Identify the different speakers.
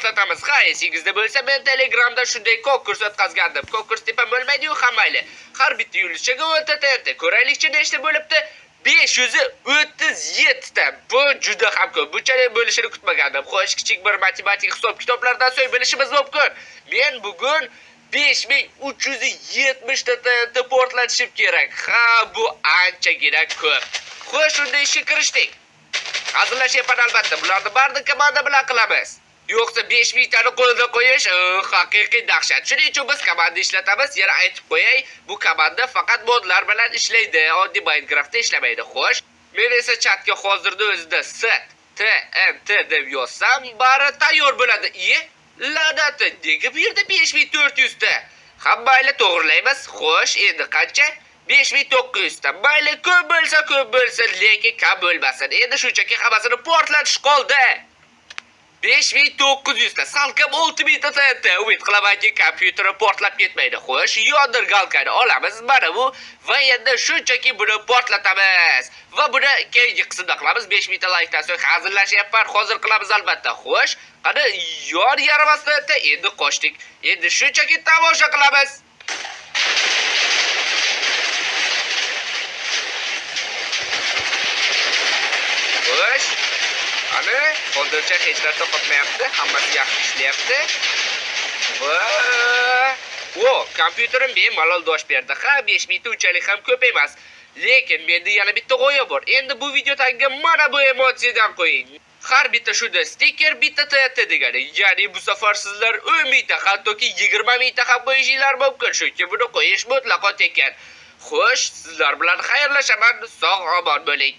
Speaker 1: portlatamiz. Ha, esingizda bo'lsa, men Telegramda shunday konkurs o'tkazgandim. Konkurs deb ham bo'lmaydi-yu, hammayli. Har bitta yulduzchaga o'tadi. Ko'raylikchi nechta bo'libdi? 537 ta. Bu juda ham ko'p. Bunchalik bo'lishini kutmagandim. Xo'sh, kichik bir matematik hisob-kitoblardan so'ng bilishimiz mumkin. Men bugun 5370 ta portlatishim kerak. Ha, bu anchagina ko'p. Xo'sh, unda ishga kirishdik. Hazırlashyapman albatta. Bularni barini komanda bilan qilamiz. Yo'qsa 5000 tani qo'lda qo'yish haqiqiy dahshat. Shuning uchun biz komanda ishlatamiz. Yana aytib qo'yay, bu komanda faqat modlar bilan ishlaydi. Oddiy Minecraftda ishlamaydi. Xo'sh, men esa chatga hozirda o'zida set TNT deb yozsam, bari tayyor bo'ladi. La'nati, nega bu yerda 5400 ta? Hammayla to'g'rilaymiz. Xo'sh, endi qancha? 5900 ta. Mayli, ko'p bo'lsa, lekin kam bo'lmasin. Endi shunchaki hammasini portlatish qoldi. 5900 ta, salkam 6000 ta TNT. Umid qilamanki, kompyuteri portlab ketmaydi. Xo'sh, yondirgalkani olamiz. Mana bu va endi shunchaki buni portlatamiz. Va buni keyingi qismda qilamiz. 5000 ta laykdan so'ng hazırlashyapman. Hozir qilamiz albatta. Xo'sh, qani yor yaramasdan endi qochdik. Endi shunchaki tomosha qilamiz. Xo'sh, ana hozircha hech narsa qotmayapti. Hammasi yaxshi ishlayapti. Va kompyuterim bemalol dosh berdi. Ha, 5000 ta unchalik ham ko'p emas. Lekin menda yana bitta g'oya bor. Endi bu video tagiga mana bu emotsiyadan qo'ying. Har bitta shunda stiker, bitta TNT degani. Ya'ni bu safar sizlar 10 mingta, hattoki 20 mingta ham qo'yishinglar mumkin. Chunki buni qo'yish mutlaqo tekin. Xo'sh, sizlar bilan xayrlashaman. Sog' omon bo'ling.